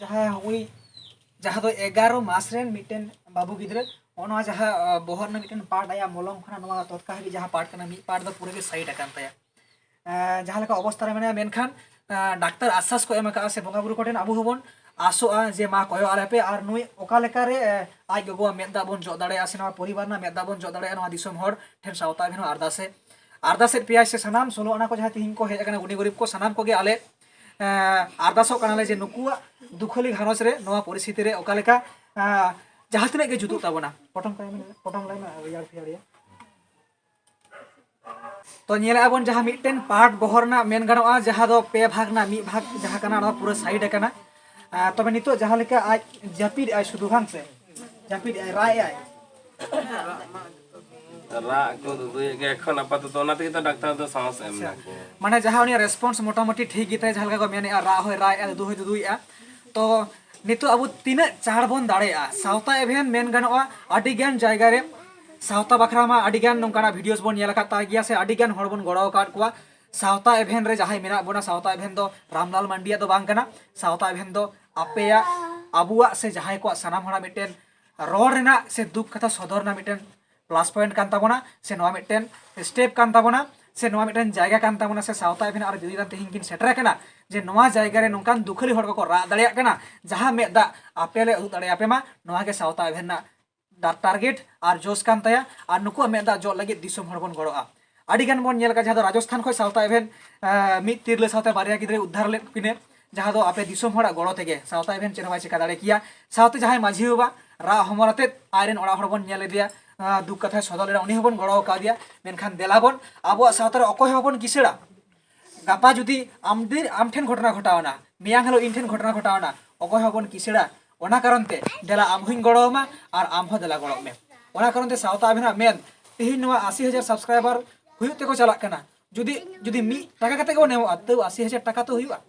जहाँ हुई जहाँ तो 11 मास रेन मिटन बाबू गिद्रे ओना जहाँ बोहर ना मिटन पार्ट आया मलम खना नवा तत्का हबी जहाँ पार्ट कना मी पार्ट द पूरे के साइड अकान तया जहाँ लेका अवस्था रे माने मेनखान डाक्टर आश्वास को एमका से बंगा बुरु कोटेन आबू हबन आसोआ जे मा कयो आले पे आर नुई ओका लेका रे आज गगो मेदा बन जो दाड़े आसे नवा परिवार ना मेदा बन जो दाड़े नवा दिसम हर ठेन सावता बिनो आरदासे पिया से सनाम सोलो अना को जहाँ तिहिं को हेज अकना गुनी गरीब को सनाम को गे आले आरदासो कनाले जे नुकुआ दुखली घारस रे नवा परिस्थिति रे ओका लेका जहाँ तिने के जुतु ताबोना पटम लाइन यार फियारिया तो नेला अबन जहाँ मिटन पार्ट बहरना मेन गानोआ जहाँ दो पे भाग ना मी भाग जहाँ कना नवा पूरा साइड कना तबे नितो जहाँ लेका आज जापिद आय सुदु भांग से जापिद आय राय आय माने जहाँ उनी रेस्पॉन्स मोटामोटी ठीक गिते जहाँ लेका को मेने रा होय राय दु होय दुइया तो नितो अब तीना चार बन दाड़ेया सावता एभेन मेन गानोआ आडी गान जायगा रे सावता बखरा मा आडी गान नोंकाना वीडियोस बन नेला का गिया से आडी गान हर बन गड़ो काट कुआ सावता एभेन रे जहाँ मेना बोना सावता एभेन दो रामलाल मंडिया दो बांग कना सावता एभेन दो आपेया अबुआ से जहाँ को सनाम हड़ा मिटेन रोड रेना से दुख कथा सदर ना मिटेन प्लस पॉइंट कान ताबोना से नवा मिटेन स्टेप कान ताबोना से नवा मिटेन जायगा कान ताबोना से सावता एभेन आर दिदी तिहिं किन सेटर कना जे नवा जायगा रे नोंकान दुखली हड़ को रा दाड़िया कना जहाँ मेदा आपेले उदु दाड़े आपे मा नवा के सावता एभेन ना टारगेट और जोश कान तया और नुकु मेदा जो लगे दिसम हड़ बन गड़ोआ आडी गान बन नेल का जहाँ राजस्थान खो सावता एभेन मिद तिरले सावते बारिया गिद्रे उद्धार ले किने जहाँ दो आपे दिसम हड़ा गड़ो तेगे सावता एभेन चेन बाय चिका दाड़े किया सावते जहाँ माझी बाबा रा हमरते आयरन ओड़ा हड़ बन नेल दिया दुख कथा सदल लेना उनी हबन गड़ो का दिया मेनखान देलाबन आबो सावता रे अकय हबन किसेड़ा गापा जुदी आम ठेन घटना घटावना मियां हलो इन ठेन घटना घटावना अकय हबन किसेड़ा ओना कारण ते देला आम हुई गड़ोमा और आम हो देला गड़ो में ओना कारण ते सावता एभेन मेन तिहिं नवा 80,000 सब्सक्राइबर हुयुग तेको चला कना जुदी जुदी मी टाका कते को नेमो तो 80,000 टाका तो हुयुआ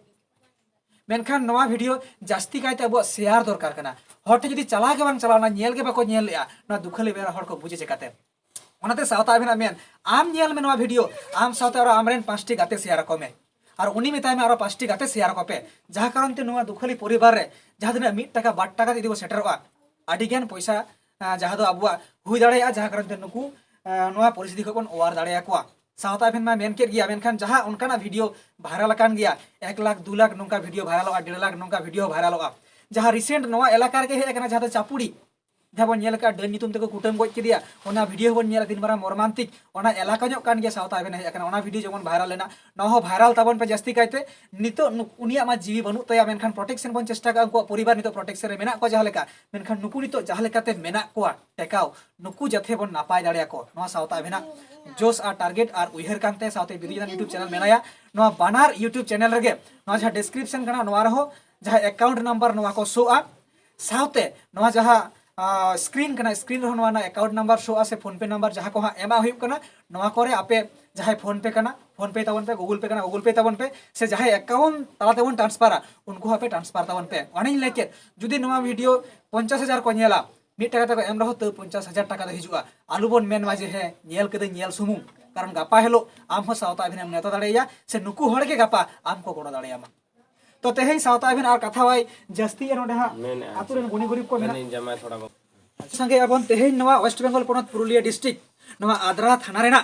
मेनखान नवा वीडियो जास्ती कायते अब शेयर दरकार कना हटे जुदी चला के बांग चलावना नेल के बाको नेल लेआ ना दुखले बेरा हड़ को बुझे चेकाते ओनाते सावता एभेन मेन आम नेल में नवा वीडियो आम सावते और आमरेन 5टी गाते शेयर को में और उनी मेताय में और 5टी गाते शेयर को पे जहाँ कारण ते नवा दुखली परिवार रे जहाँ दिन 1 टाका 2 टाका इदी को सेटरवा आडी गान पैसा जहाँ दो अबुआ हुई दाड़ेया जहाँ कारण ते नुकु नवा परिस्थिति को बन ओवार दाड़ेया को सावता एभेन मा मेन के गया मेनखान जहाँ उनकाना वीडियो वायरल कान गया 1 लाख 2 लाख नोंका वीडियो वायरल 1.5 लाख नोंका वीडियो वायरल जहाँ रिसेंट नवा इलाका रे हे जहाँ तो चापुड़ी जहाँ बन नेल का डन नितुम तेको कुटम गज किदिया ओना वीडियो बन नेल दिन मारा मर्मांतिक ओना इलाका जो कान गया सावता एभेन हे ओना वीडियो जमन वायरल लेना नहो वायरल ताबन पे जास्ती कायते नितो उनिया मा जीवी बनु तया मेनखान प्रोटेक्शन बन चेष्टा का उनको परिवार नितो प्रोटेक्शन रे मेना को जहाँ लेका मेनखान नुकु नितो जहाँ लेकाते मेना को टेकाव नुकु जथे बन नापाय दाड़िया को नवा सावता एभेना जोश और टारगेट और उयहर कानते सावते बिरुजान यूट्यूब चैनल मेनाया नवा बानार यूट्यूब चैनल रगे नवा जहाँ डिस्क्रिप्शन कना नवा रहो जहाँ अकाउंट नंबर नवा को शो आ सावते नवा जहाँ स्क्रीन कना स्क्रीन रहो नवा अकाउंट नंबर शो आ से फोन पे नंबर जहाँ को हाँ एमा हुई कना नवा करे आपे जहाँ फोन पे कना फोन पे ताबन पे गूगल पे कना गूगल पे ताबन पे से जहाँ अकाउंट तालाते बन ट्रांसफर उनको आपे ट्रांसफर ताबन पे अनेक लेके जुदी नवा वीडियो 50,000 को नेला 1 टाका तक एम रहो तो 50,000 टाका हिजुआ आलू बन मेन माजे है नेल के नेल सुमुंग कारण गापा हेलो आम हो सावता एभेन नेता दाड़ेया से नुकु हड़ के गापा आम को गड़ो दाड़ेया मा तो तेहें सावता एभेन और कथा वाई जस्ती नोडे हा आतु रेन गुनी गरीब को मेना संगे अबन तेहें नवा वेस्ट बेंगल पोनत पुरुलिया डिस्ट्रिक्ट नवा आद्रा थाना रेना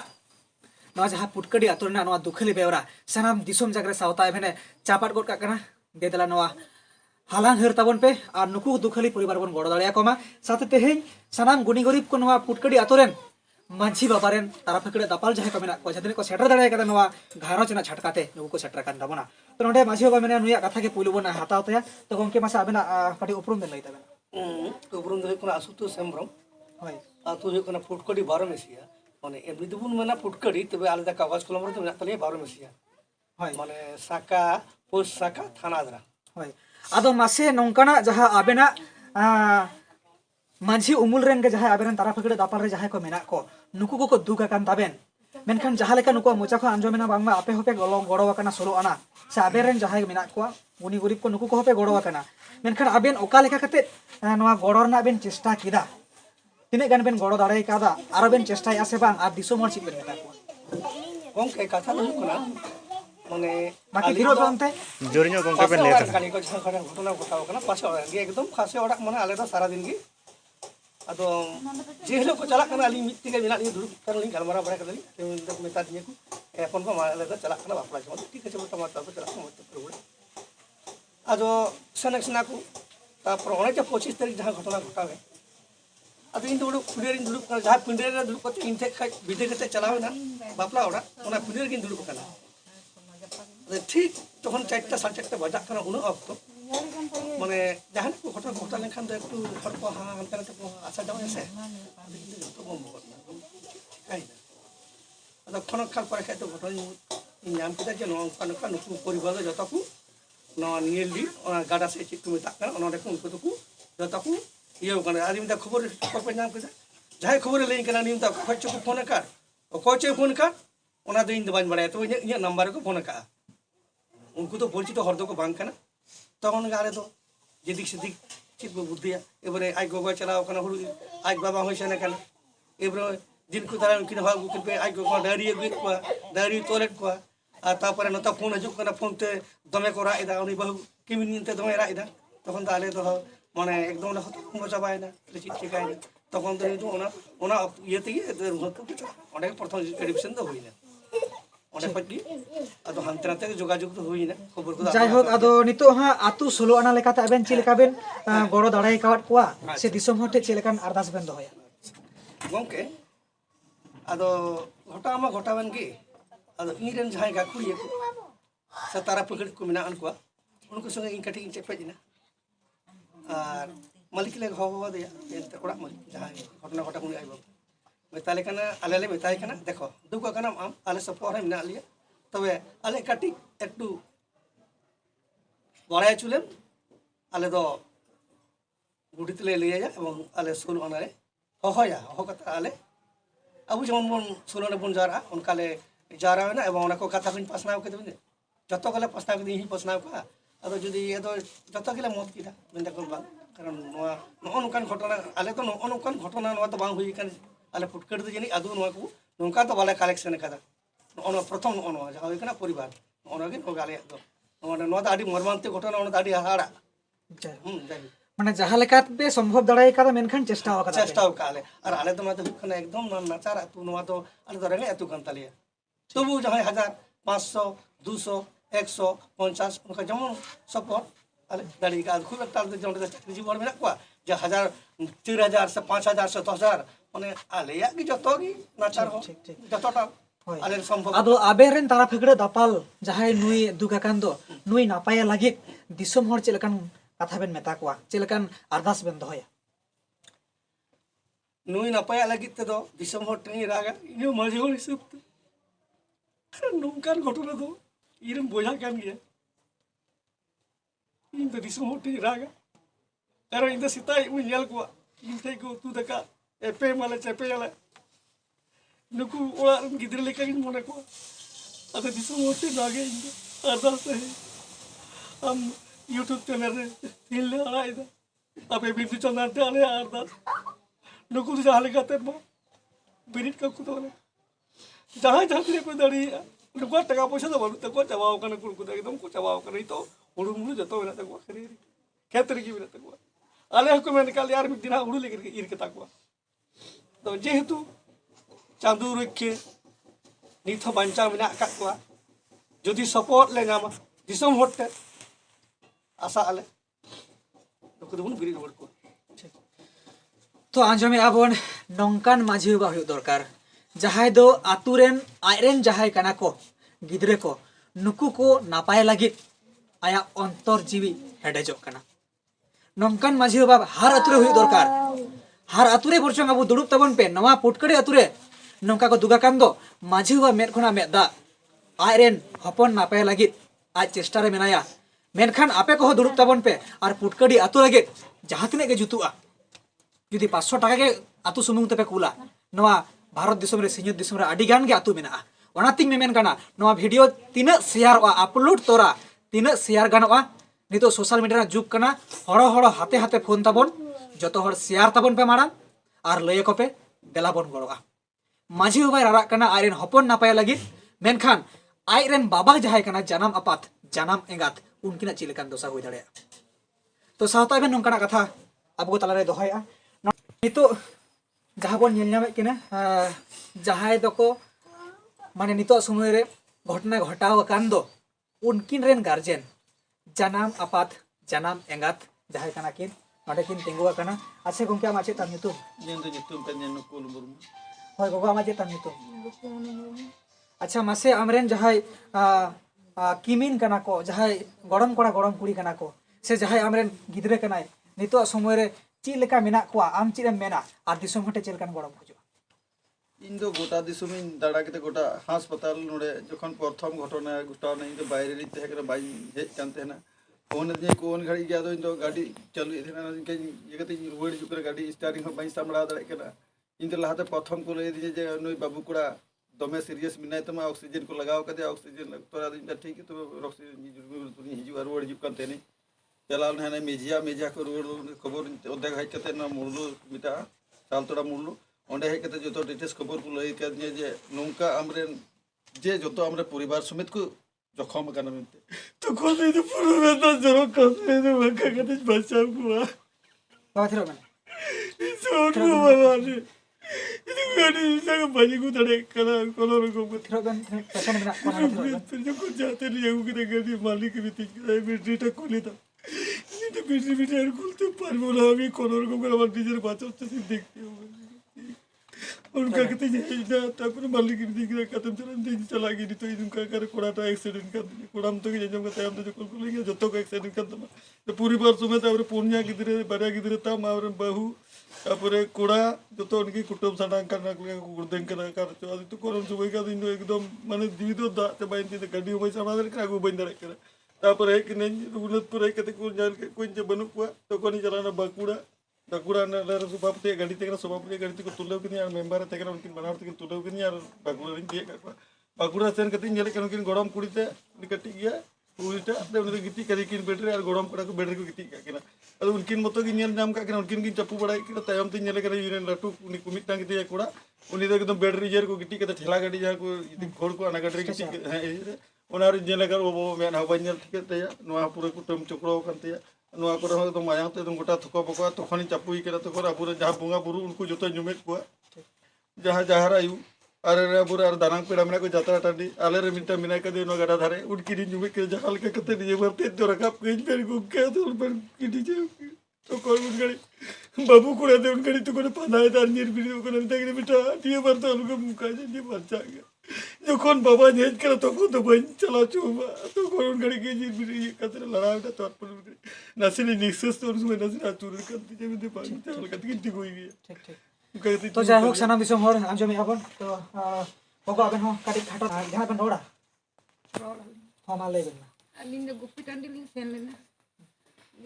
नवा जहाँ पुटकड़ी आतु रेना नवा दुखली बेवरा सनाम दिसोम जागरे सावता एभेन चापाट गोट काकना देदला नवा हालां हर ताबन पे और नुकु दुखली परिवार बन गड़ो दाड़िया कोमा साथे तेहें सनाम गुनी गरीब को नवा पुटकड़ी आतु रेन मांझी बाबारेन तारा फकड़े दापाल जहाँ को मेना को जदिन को सेटर दाड़े कदा नवा घारोच ना छटकाते नुकु को सेटर कान दाबोना तो नोडे मांझी बाबा मेना नुया कथा के पुलु बना हाताव तया तो गमके मासा आबेना काटी उपरुम बेन लई ताबेना उपरुम दो कोना आसुतोष हेम्ब्रम होय आतु हे कोना पुटकड़ी 12 मेसिया माने एमनि दुबुन मेना पुटकड़ी तबे आलदा कागज कलम रे तो मेना तले 12 मेसिया होय माने साका पोस्ट साका थाना दरा होय आदो मासे नोंकाना जहाँ आबेना मांझी उमुल रेन के जहाँ आबेन तारा फकड़े दापाल रे जहाँ को मेना को नुकु को दुख कान ताबेन मेनखान जहाँ लेका नुकु मोचा को आंजमेना बांगमा आपे होपे गड़ो वाकना सोलो आना से आबेन जहाँ मेना को उनी गरीब को नुकु को होपे गड़ो वाकना मेनखान आबेन ओका लेका कते नवा गड़ो रना बेन चेष्टा किदा तिने गान बेन गड़ो दाड़े कादा आरो बेन चेष्टा आसे बांग आ दिसो मोर चिबेन मेता को गमके कथा दो कोना माने बाकी फिरो तो अंते जोरिño gongke ben lay कहानी को जहां घटना घटाव कना पासे ओड़ा गे एकदम खासे ओड़ा माने आले दा सारा दिन गी अदो जे हेलो को चला कना अली मित्ती के मिना नि दुरु कर लिंग गलमारा बड़ा कर ली तो मेता दिए को एफोन को आले दा चला कना बापला जो ठीक है चलो टमाटर तो चला मत प्रोग्राम अदो सनक्सना को तापर ओने जे 25 तारीख जहां घटना घटावे अब इन दुरु कुडेर इन दुरु जहां कुडेर रे दुरु कते इन थे बिदे कते चलावे ना बापला ओड़ा ओना कुडेर गिन दुरु कना ठीक तखन 4टा 4:30 बजा कना उन अक्तो माने जहां को घटना घटा लेखान तो एकटू हर को हां हम करते को आशा जावे से तो बम काई अदा खन खाल पर खाय तो घटना नाम किदा जे नो कान कान को परिवार जता को नो नीली गाडा से चिक मेता कना ओना देखो उनको तो को जता को ये कना आदमी दा खबर पर नाम किदा जहां खबर लेन कना निम दा खच को फोन कर कोचे फोन कर ओना दो इन दबान बड़ाय तो इन नंबर को फोन का उनको तो परिचित हर दो को बांग कना तখন गारे तो जेदिक सेदिक चित बुद्धिया एबारे आज गोगो चलाव कना हुरु आज बाबा होइसने कना एबारे दिन को तारा किन हागु किन पे आज गोगो दारी गुत को दारी टॉयलेट को आ तापर नता फोन हजु कना फोन ते दमे को राइदा उनी बहु किमिन ते दमे राइदा तখন ताले तो माने एकदम ना हतो मजा बायना चित चिकायना तখন तो ओना ओना येते ओंडे प्रथम एडिक्शन तो होइना ओंडे पटली अदो हानते नाते जोगाजोग तो होइना खबर को जाय होक अदो नितो हा आतु 16 आना लेकाते आबेन चे लेका बेन गड़ो दाड़ाय कावट कोआ से दिसम हटे चे लेकान अरदास बेन दोहया गंके अदो घटामा घटावन की अदो इरेन जहां गाकुड़ी को सतारा पकड़ को मिना अनकुआ उनको संगे इन कटी इन चेपेजिना और मालिक ले हो दिया एंते ओड़ा मालिक जहां घटना घटा कुनी आइबो मेताले कना आले ले मेताय कना देखो दुक कना आम आले सपोर है मिना लिया तबे आले कटी एकटू बड़ाय चुले आले दो गुडित ले लिया एवं आले सोल अनारे होया हो कता आले अबु जेमन बन सोलने बन जारा उनकाले जारा ना एवं उनको कथा बिन पसनाव के दिन जतो गले पसनाव के दिन ही पसनाव का अदो जदी एदो जतो गले मत किदा मेंदा को बा कारण नोआ नोनकान घटना आले तो नोनकान घटना नोआ तो बांग हुई कान आले फुटकड़ दे जनी आदु नोआ को नोंका तो बाले कलेक्शन कदा ono प्रथम ono जहां होइकना परिवार ono गे नोगाले दो ono नोआ दाडी मर्मांते घटना ono दाडी हाड़ा जाय माने जहां लेकात बे संभव दाड़ाय कादा मेनखान चेष्टा होका चेष्टा काले और आले तो माते हुकना एकदम नाचार तू नोआ तो आले तो रेंगे तू कंतालिया तबु जहां 1000 500 200 150 उनका जमन सपोर्ट आले दाड़ी का खूब एक ताल जोंडे चाकरी जीवन में को जे 1000 3000 से 5000 से 10000 माने आले या कि जतोगी नाचार हो जतोटा आले संभव अदो आबेरेन तारा फेगड़े दापाल जहाय नुई दुगाकान दो नुई नापाय लागित दिसम हर चे लेकान कथा बेन मेता कोआ चे लेकान अरदास बेन दोहया नुई नापाय लागित ते दो दिसम हर टेनी रागा इने मजे हो हिसाब नोंकान घटना दो इरम बोझा कान गया इन तो दिसम हर टेनी रागा कारण इन सिताई उ नेल को इन थे को तू दका एपे माले चेपे याला नुकु ओड़ा गिदर लेका इन मने को अते दिसम हर टेनी रागे इन अरदास है हम YouTube चैनल रे हिल आइदा अबे बिंदु चंदन ते आले अरदास नुकु तो जहां लेका ते बिरिट का को तो जहां जहां ले को दड़ी नुकु टका पैसा तो बनु तको चबाव कन कुल एकदम को चबाव कर तो हुडु मुडु जतो वेला तको खरी खेतरी की वेला तको आले को में निकाल यार मिद दिन हुडु लेकर इर के तको तो जेहेतु चांदू रखे निथ बांचा मिना का को जदी सपोर्ट ले नामा दिसम होते आशा आले नुकु दुन बिरिट वर्ड को तो आंजमे आबोन नौकान माझी बा हुई दरकार जहाय दो आतुरेन आयरेन जहाय कना को गिद्रे को नुकु को नापाय लागित आया अंतर जीवी हेडेजो कना नौकान माझी बा हर आतुरे हुई दरकार हर आतुरे बरचंग अबु दुड़ुब तबन पे नवा पुटकड़ी आतुरे नौका को दुगाकान दो माझी बा मेद खना मेद दा आयरेन हपन नापाय लागित आज चेष्टा रे मेनाया मेनखान आपे को दुड़ुब तबन पे और पुटकड़ी आतु लागित जहां तिने के जुतुआ जुदी 500 टाका के आतु सुमुंग तेपे कुला नवा भारत दिसम रे सिंह दिसम रे आडी गान के आतु मेना ओनातिंग मेमेन काना नवा वीडियो तीना शेयर अपलोड तोरा तीना शेयर गानवा नितो सोशल मीडिया जुग कना हड़ो हड़ो हाथे हाथे फोन ताबन जतो हड़ शेयर ताबन पे मारा और लय को पे देला बन गड़ोआ माझी बाय रारा कना आयरेन हपन नापाय लगी मेनखान aj ren baba jahay kana janam apat janam engat unkina chilekan dosa hui darea to sawta even nongkana katha abo talare dohaya nito jaha bon nyel nyame kina jahay doko mane nito somoy re घटना घटाव kan do unkin ren guardian janam apat janam engat jahay kana kin node kin tingguwa kana ache gongke ama che tan nyutum Yang tu nyutum kan yang nukul burung. hoy gogo ama che tan nyutum अच्छा मासे आमरेन जहाय किमिन कना को जहाय गरम कोड़ा गरम कुड़ी कना को से जहाय आमरेन गिद्रे कनाय नितो समय रे ची लेका मेना को आम ची रे मेना आर दिसम हटे चेल कान गरम बुझो इन दो गोटा दिसुम इन दाड़ा के गोटा हासपाताल नोडे जखन प्रथम घटना घटाव नहीं तो बाहर री तहे करे बाई हेज कानते ना कोन जे कोन घड़ी गया तो इन दो गाड़ी चालू थे ना के ये कते रोड जुकर गाड़ी स्टार्टिंग हो बाई सामड़ा दड़े केना इन तो लहाते प्रथम को ले दिए जे नई बाबू कुड़ा दमे सीरियस मिनाय तमा ऑक्सीजन को लगाव कदे ऑक्सीजन तोरा दिन ठीक है तो ऑक्सीजन जी हिजु रोड हिजु कानते नहीं चलाल ना मेजिया मेजिया को रोड खबर ओदे हाई कते ना मुरलु मिटा सालतोड़ा मुरलु ओंडे हेज कते जो डिटेल्स खबर को लई के जे नोंका आमरेन जे जो आमरे परिवार समेत को जखम काना मिनते तो कोने जो पुरो तो जरो कसले जो वका कते बचाव को बाबा थिरो मन सोट को बाबा ने itu gani sangat banyak ku tadi kalau kalau aku थिरो गन पेशन बिना कोना थिरो गन फिर जो कुछ जाते नहीं aku kita gani मालिक भी ठीक है बैटरी टा खोली था ini तो बैटरी भी यार खोलते पर बोला अभी कॉलर को मेरा डीजल बात होते से देखते हो उनका कहते हैं ना तापर मालिक भी दिख रहा खत्म चला गई तो इनका कर कोड़ा टा एक्सीडेंट कर दिया कोड़ा हम तो कि जब का टाइम तो जो कॉल लेंगे जो तो का एक्सीडेंट कर दमा तो पूरी बार सुमे तापर पुण्या किधरे बड़ा किधरे ता मावर बहु तापर कोड़ा जो तो उनकी कुटुंब सडांग करना को गुर्दें करना कर तो आज तो कोरम सुबह का दिन एकदम माने जीवित दा ते बाइन ते गाड़ी में सामान का को बंद रख कर तापर एक ने रुगनतपुर एक ते को जान के कोई जे बनु को तो कोनी चलाना बाकुड़ा बाकुड़ा ना लर सभापति गाड़ी ते सभापति गाड़ी को तुलव किनी यार मेंबर ते उनकिन बनार ते तुलव किनी यार बाकुड़ा रिन दिए का बाकुड़ा सेन कते नेल के उनकिन गरम कुड़ी ते निकटी गया उल्टा ते उन गिटी करी किन बैटरी और गरम कड़ा को बैटरी को गिटी का केना अदो उनकिन मतो की नेल नाम का केना उनकिन की चप्पू बड़ाई के तायम ते नेल करे यूरेन लाटू उनी को मिटांग के कोड़ा उनी तो एकदम बैटरी जेर को गिटी के ठेला गाड़ी जा को घोड़ को अना गाड़ी गिटी है ओनार नेल कर वो मेन हवा नेल ठीक ते नोआ पूरे कुटुम चक्रो कानते नोआ को रहो तो माया ते गोटा थको बको तो खनि चप्पू के तो कर पूरे जहां बुंगा बुरु उनको जतो जुमेत को जहां जहार आयु अरे बुरा अरे दानांग पेड़ा मेना को जात्रा टांडी आले रे मिनटा मिना कदे नो गाडा धारे उनकी दिन जुमे के जहाल के कते दिए बरते तो रखा पेज पे को के तो पर किटी जे तो कोई उनगड़ी बाबू कुड़ा दे उनगड़ी तो कोने पाना है तार वीडियो को नंता के बेटा दिए बरते उनको मुका जे बच्चा गया जो कौन बाबा नेज कर तो को तो बन चला चुबा तो कोन उनगड़ी के जी वीडियो कतरे लड़ावटा तो पर नसली निक्सस तो उसमें नसली आतुर करते जे दे पानी चल कत किटी कोई गया ठीक ठीक तो जाय होक सनाम दिसम हर आंजमी आबन तो गोगो आबन हो काटी खाटो जहां बन रोड़ा हो मा ले बेना अलिंग दो गुप्पी टंडी लिंग सेन लेना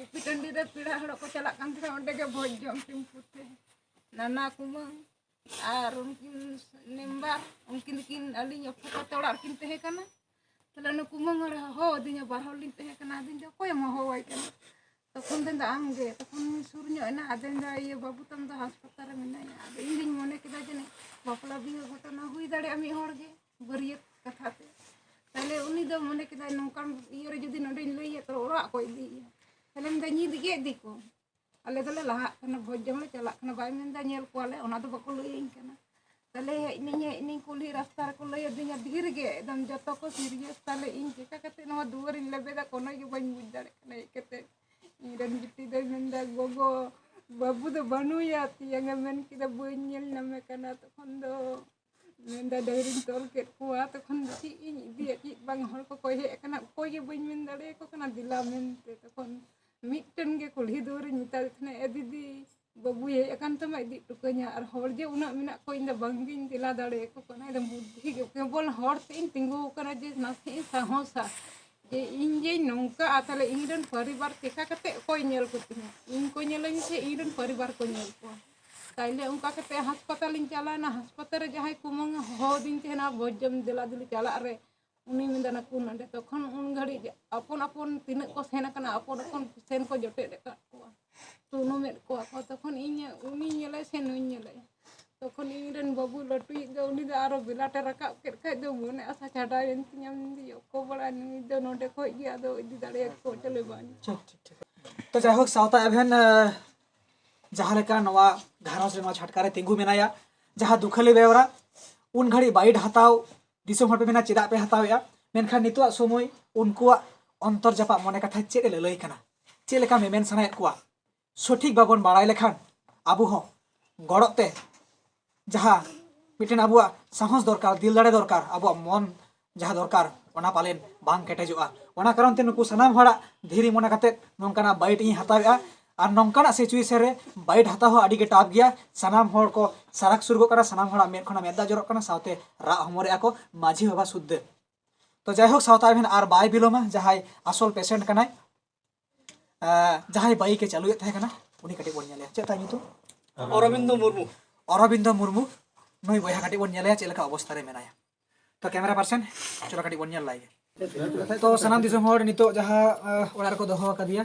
गुप्पी टंडी रे पीड़ा हड़ को चला कान थे ओंडे के भोज जम टिम पुते नाना कुमंग आर उनकिन निम्बार उनकिन किन अलिंग फटा तोड़ा किन तहे कना तले न कुमंग हो दिnya बारहol लिंग तहे कना दिन जो कोय म हो वाई कना तखन दिन दा आमगे तखन सुर ᱧᱚᱜ ᱮᱱᱟ आदेन दा ये बाबू तम दा हास्पताल रे मेनाया आदे इन दिन मने केदा जने बापला बिया घटना हुई दाड़े आमी हर गे बरियत कथाते ताले उनी दो मने केदा नोंकान इयो रे जदी नोडे लइया तो ओरा को इदी ताले दा नी दिगे दिको आले दले लहा कना भोज जमले चला कना बाय मेंदा नेल कोले ओना दो बको लइइन कना ताले इनी कुली रास्ता रे को लइया दिnya धीर गे एकदम जतो को सीरियस ताले इन चिका कते नवा दुवर इन लेबेदा कोनो गे बन बुझ दाड़े कना एकते इरन बिटी दे मेंदा गोगो बाबू दो बनुया तियांग मेन किदा बनियल नमे कना तखन दो मेंदा डरिन तोल के कुआ तखन ची इन इदी ची बांग हर को कोई हे कना कोई गे बन मेन दाड़े को कना दिला मेनते तखन मिटन गे कुल्ही दूर मिता थने ए दीदी बाबू हे अकन तमा इदी टुकanya और हर जे उना मिना को इंदा बांगिन दिला दाड़े को कना एकदम बुद्धि गे केवल हर तीन तिंगु कना जे नासे साहसा जे इन जे नौका आतले इनरन परिवार टेका कते कोई नेल को तिन इन को नेलइन से इनरन परिवार को नेल को ताइले उनका कते अस्पताल इन चला ना अस्पताल रे जहाय कुमंग हो दिन तेना भोजम दिला दिली चला रे उनी मिंदना कुन नडे तखन उन घड़ी अपन अपन तिन को सेना कना अपन अपन सेन को जटे दे का तो नो में को तखन इन उनी नेले से नुई नेले तखन इरेन बाबू लटुई दो उनी दो आरो बिलाटे रकाब केट खाय दो मने आशा छाडायेन तिᱧam को बड़ा नुई दो नोडे खoj गे आदो इदि दाड़े को चले बानी ठीक ठीक ठीक तो जायहोक सावता एभेन जहाँ लेका नवा घारस रे नवा छटकारे तिंगु मेनाया जहाँ दुखली बेवरा उन घड़ी बाइड हताव दिसोम हर पे मेना चेदा पे हतावेया मेनखान नितुआ समय उनकुआ अंतर जपा मने कथा चेद ललई कना चे लेका मेमेन सनायत कुआ सठिक बाबन बाड़ाय लेखान आबु हो गड़ते जहाँ मिटेन आबुआ साहस दरकार दिल दाड़े दरकार आबुआ मन जहाँ दरकार ओना पालेन बांग केटेजोआ ओना कारण ते नुकु सनाम हड़ा धीरी मने कते नोंकाना बाइट इ हतावेआ और नोंकाना सिचुएशन रे बाइट हताव हो आडी के टाप गया सनाम हड़ को साराक सुरगो करा सनाम हड़ा मेद खना मेदा जरक कना सावते रा हमरे आको माझी बाबा शुद्ध तो जायहोक सावता एभेन आर बाय बिलोमा जहाय आसल पेशेंट कनाय जहाय बाइक के चालुए थे कना उनी कटी बोन नेले चेता नितु अरविंद मुर्मू नई बया कटी बोन नेले चेलका अवस्था रे मेनाया तो कैमरा पर्सन चलो कटी बोन नेल लागे तो सनाम दिसम हड़ नितो जहाँ ओड़ा को दोहो कदिया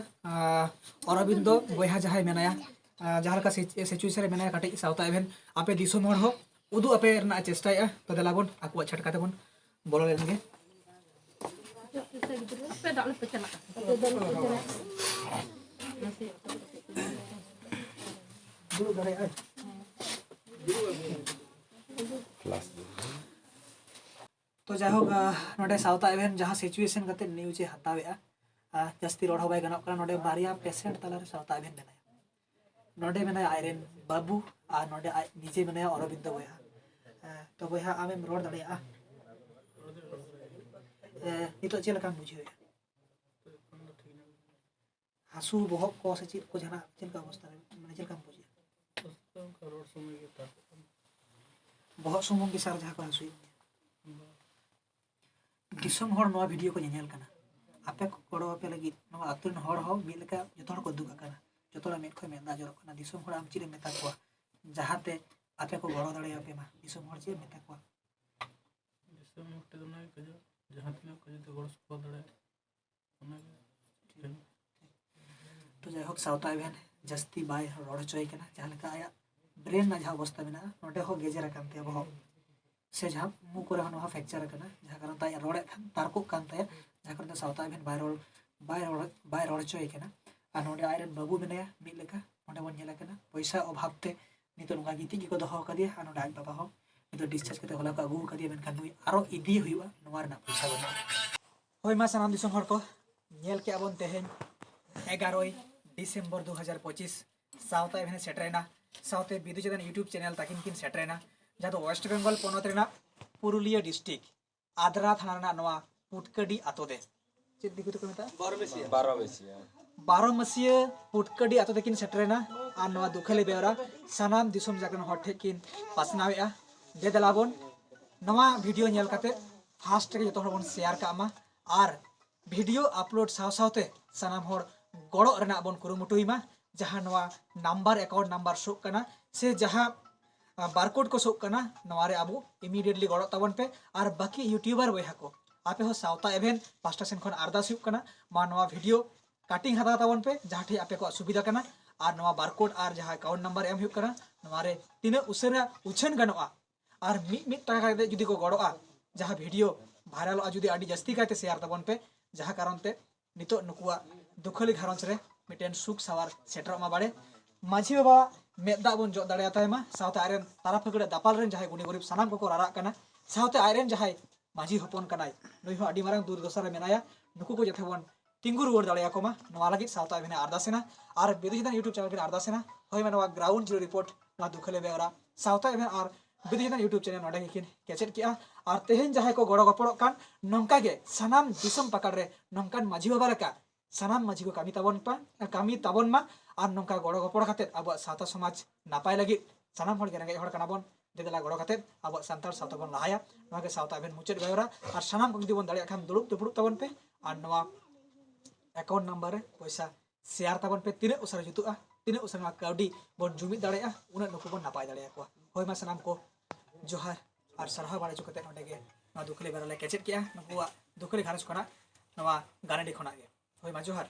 अरविंद बया जहाय मेनाया जहाँ का सिचुएशन रे मेनाया कटी सावता एभेन आपे दिसम हड़ हो उदु आपे रना चेष्टाया तो देलाबन आकु छटका तेबन बोलो लेनगे तो जायहोक नोडे सावता एभेन जहाँ सिचुएशन कते न्यूज हतावेआ जस्ती रोड बाय गनक कना नोडे बारिया पेशेंट तलारे सावता एभेन मेनाया नोडे मेनाया आयरेन बाबू आ नोडे निजे मेनाया अरविंद बया तो बया आमेम रोड दाड़ेया नितो चे लका बुझे हासु बहक को से चीज को जना चेलका अवस्था रे माने चेलका बुझे बहुत सुमंग के सार जहाँ को हासु दिसम हड़ नवा वीडियो को नेल कना आपे को गड़ो आपे लगी नवा अतुन हड़ हो मिलका जतो हड़ को दुगा कना जतो मेद खय मेदा जरक कना दिसम हड़ आम चिरे मेता को जहाते आपे को गड़ो दाड़े आपे मा दिसम हड़ चे मेता को दिसम हटे दना के जहां तिना को जते गड़ सको दाड़े तो जायहोक सावता एभेन जस्ती बाय रोड चोय कना जहां लेका आया ब्रेन ना जहां अवस्था मेना नोडे हो गेजर कानते बहो से जहां मु करे हनो फ्रैक्चर कना जहां कारण ताय रोडे तारको कानते जहां कारण सावता एभेन बाय रोड चोय कना आ नोडे आयरन बाबू मेनाया मिल लेका नोडे बन नेला कना पैसा अभाव ते नितो नुका गीति को दोहो कदिया आ नोडे आज बाबा हो नितो डिस्चार्ज कते होला को अगु कदिया मेनखान नुई आरो इदी हुइवा नोवा रना पैसा बना होय मा सनाम दिसम हर को नेल के आबन तेहेन 11 डिसेम्बर 2025 सावता एभेन सेटरेना सावते बिदु चेतन यूट्यूब चैनल ताकिन किन सेटरेना जहाँ तो वेस्ट बेंगल पनत रेना पुरुलिया डिस्ट्रिक्ट आद्रा थाना रेना नवा पुटकडी आतो दे चेद दिकु तो मेता 12 मसिया पुटकडी आतो दे किन सेटरेना आ नवा दुखले बेवरा सनाम दिसम जागन हठे किन पासनावेआ दे दलाबन नवा वीडियो नेल काते फास्ट के जतो हबन शेयर कामा आर वीडियो अपलोड साव सावते सनाम हर गड़ो रेना बन कुरुमुटुइमा जहाँ नवा नंबर अकाउंट नंबर शो कना से जहाँ बारकोड को शो कना नवारे आबू इमीडिएटली गड़ो तबन पे और बाकी यूट्यूबर बया को आपे हो सावता एभेन पास्टा सेन खन अरदास हुक कना मा नवा वीडियो काटिंग हता तबन पे जहाँ ठी आपे को सुविधा कना और नवा बारकोड और जहाँ अकाउंट नंबर एम हुक कना नवारे तिना उसरा उछन गनोआ और मिट टाका दे जुदी को गड़ोआ जहाँ वीडियो भाइरल जुदी आडी जस्ती काते शेयर तबन पे जहाँ कारण ते नितो नुकुआ दुखली घारंज रे मिटेन सुख सवार सेटर मा बाड़े माझी बाबा मेदा बन जो दाड़े आता है मा सावते आयरन तारा फगड़े दापाल रेन जहाय गुनी गरीब सनाम को रारा कना सावते आयरन जहाय माझी हपन कनाय नुई हो आडी मारंग दुर्दशा रे मेनाया नुकु को जथे बन तिंगु रुवर दाड़े को मा नवा लागि सावता एभेन अरदासेना और बिदुजिदान यूट्यूब चैनल के अरदासेना होय मा नवा ग्राउंड जीरो रिपोर्ट नवा दुखले बेवरा सावता एभेन और बिदुजिदान यूट्यूब चैनल नोडे किन केचेट किया और तेहेन जहाय को गड़ो गपड़ो कान नंका गे सनाम दिसम पकड़ रे नंकान माझी बाबा लेका सनाम माझी को कमी ताबन मा और नौका गड़ो गपड़ खाते अब सावता समाज नापाय लगी सनाम हड़ रेंगे हड़ कनाबन देदला गड़ो खाते अब सानतार सावता बन लाहाया नवा के सावता एभेन मुचाद बेवरा और सनाम को जुदी बन दाड़े खान दुड़ुब तबन पे और नवा अकाउंट नंबर रे पैसा शेयर तबन पे तिने उसरा जुतुआ तिने उसरा काउडी बन जुमिद दाड़ेया उना नुकु बन नापाय दाड़ेया को होय मा सनाम को जोहार और सरहा बाड़े चुकते नोडे गे नवा दुखले बेरले केचेट किया नुकुआ दुखले घारस खना नवा गानेडी खना गे होय मा जोहार।